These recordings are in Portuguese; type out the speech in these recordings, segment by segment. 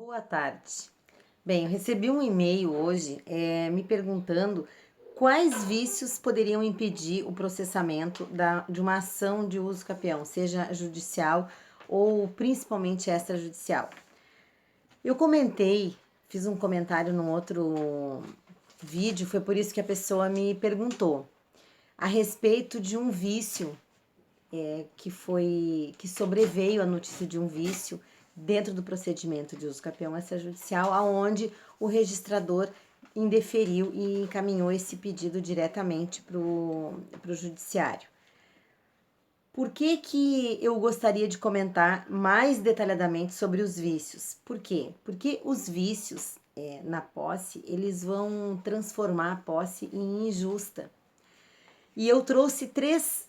Boa tarde. Bem, eu recebi um e-mail hoje me perguntando quais vícios poderiam impedir o processamento de uma ação de uso capião, seja judicial ou principalmente extrajudicial. Eu comentei, fiz um comentário num outro vídeo, foi por isso que a pessoa me perguntou a respeito de um vício que sobreveio a notícia de um vício dentro do procedimento de uso capião extrajudicial, aonde o registrador indeferiu e encaminhou esse pedido diretamente para o judiciário. Por que eu gostaria de comentar mais detalhadamente sobre os vícios? Por quê? Porque os vícios na posse, eles vão transformar a posse em injusta. E eu trouxe três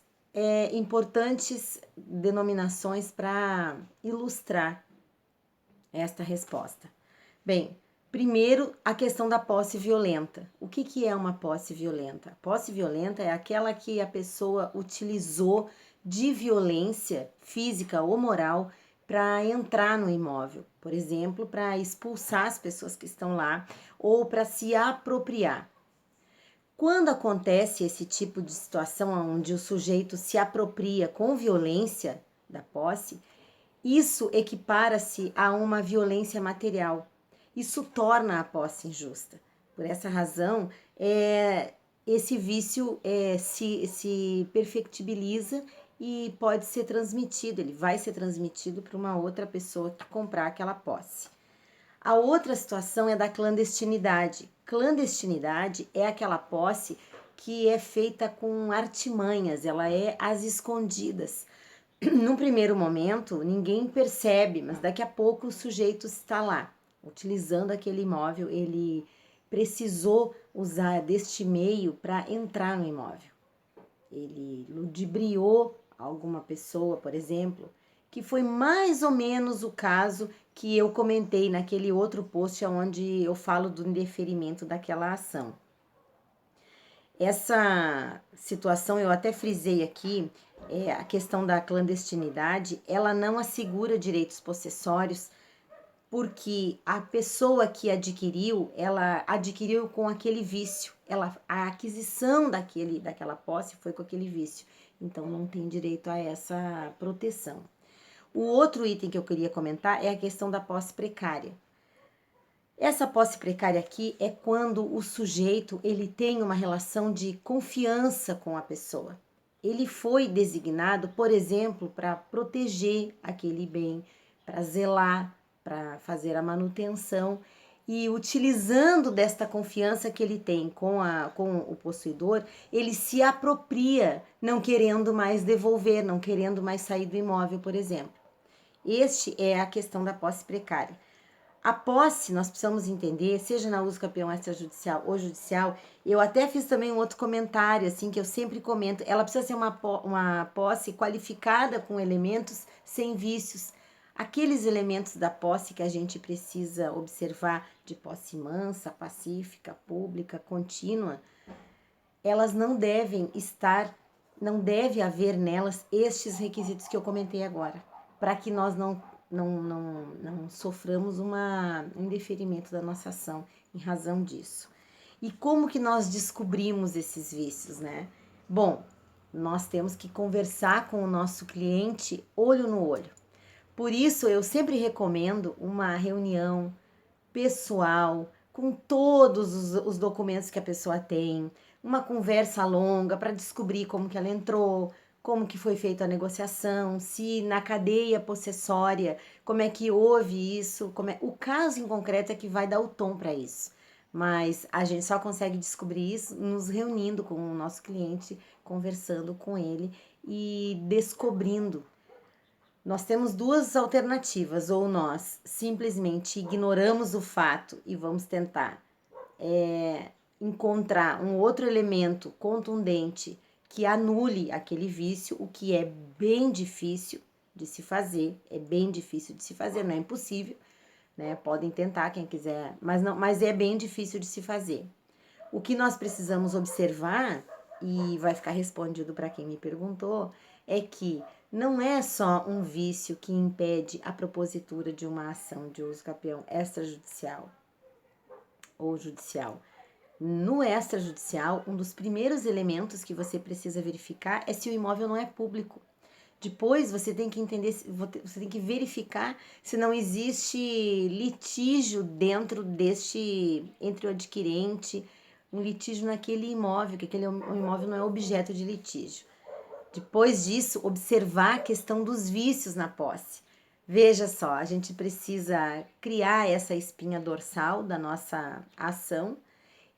importantes denominações para ilustrar esta resposta. Bem, primeiro, a questão da posse violenta. O que é uma posse violenta? A posse violenta é aquela que a pessoa utilizou de violência física ou moral para entrar no imóvel. Por exemplo, para expulsar as pessoas que estão lá ou para se apropriar. Quando acontece esse tipo de situação onde o sujeito se apropria com violência da posse, isso equipara-se a uma violência material. Isso torna a posse injusta. Por essa razão, esse vício se perfectibiliza e pode ser transmitido, ele vai ser transmitido para uma outra pessoa que comprar aquela posse. A outra situação é da clandestinidade. Clandestinidade é aquela posse que é feita com artimanhas, ela é às escondidas. Num primeiro momento, ninguém percebe, mas daqui a pouco o sujeito está lá, utilizando aquele imóvel, ele precisou usar deste meio para entrar no imóvel. Ele ludibriou alguma pessoa, por exemplo, que foi mais ou menos o caso que eu comentei naquele outro post onde eu falo do indeferimento daquela ação. Essa situação, eu até frisei aqui, a questão da clandestinidade, ela não assegura direitos possessórios, porque a pessoa que adquiriu, ela adquiriu com aquele vício, a aquisição daquela posse foi com aquele vício, então não tem direito a essa proteção. O outro item que eu queria comentar é a questão da posse precária. Essa posse precária aqui é quando o sujeito ele tem uma relação de confiança com a pessoa. Ele foi designado, por exemplo, para proteger aquele bem, para zelar, para fazer a manutenção e utilizando desta confiança que ele tem com o possuidor, ele se apropria, não querendo mais devolver, não querendo mais sair do imóvel, por exemplo. Este é a questão da posse precária. A posse, nós precisamos entender, seja na uso capião extrajudicial ou judicial, eu até fiz também um outro comentário, assim, que eu sempre comento, ela precisa ser uma posse qualificada com elementos sem vícios. Aqueles elementos da posse que a gente precisa observar, de posse mansa, pacífica, pública, contínua, elas não devem estar, não deve haver nelas estes requisitos que eu comentei agora, para que nós não soframos um indeferimento da nossa ação em razão disso. E como que nós descobrimos esses vícios, né? Bom, nós temos que conversar com o nosso cliente olho no olho. Por isso, eu sempre recomendo uma reunião pessoal, com todos os documentos que a pessoa tem, uma conversa longa para descobrir como que ela entrou, como que foi feita a negociação, se na cadeia possessória, como é que houve isso, o caso em concreto é que vai dar o tom para isso. Mas a gente só consegue descobrir isso nos reunindo com o nosso cliente, conversando com ele e descobrindo. Nós temos duas alternativas, ou nós simplesmente ignoramos o fato e vamos tentar encontrar um outro elemento contundente que anule aquele vício, o que é bem difícil de se fazer, não é impossível, né? Podem tentar quem quiser, mas é bem difícil de se fazer. O que nós precisamos observar, e vai ficar respondido para quem me perguntou, é que não é só um vício que impede a propositura de uma ação de uso capião extrajudicial ou judicial. No extrajudicial, um dos primeiros elementos que você precisa verificar é se o imóvel não é público. Depois você tem que entender, você tem que verificar se não existe litígio dentro entre o adquirente, um litígio naquele imóvel, que aquele imóvel não é objeto de litígio. Depois disso, observar a questão dos vícios na posse. Veja só, a gente precisa criar essa espinha dorsal da nossa ação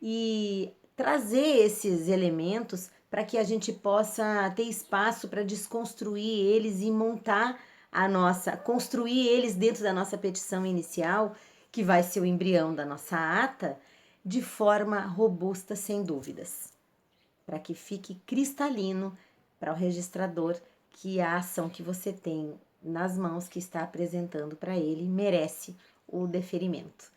e trazer esses elementos para que a gente possa ter espaço para desconstruir eles e montar construir eles dentro da nossa petição inicial, que vai ser o embrião da nossa ata, de forma robusta, sem dúvidas, para que fique cristalino para o registrador que a ação que você tem nas mãos, que está apresentando para ele, merece o deferimento.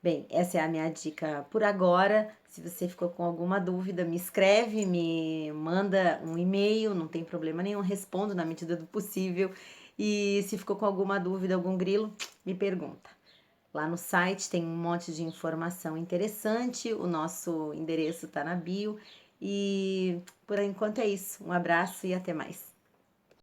Bem, essa é a minha dica por agora. Se você ficou com alguma dúvida, me escreve, me manda um e-mail, não tem problema nenhum, respondo na medida do possível. E se ficou com alguma dúvida, algum grilo, me pergunta. Lá no site tem um monte de informação interessante, o nosso endereço está na bio. E por enquanto é isso. Um abraço e até mais.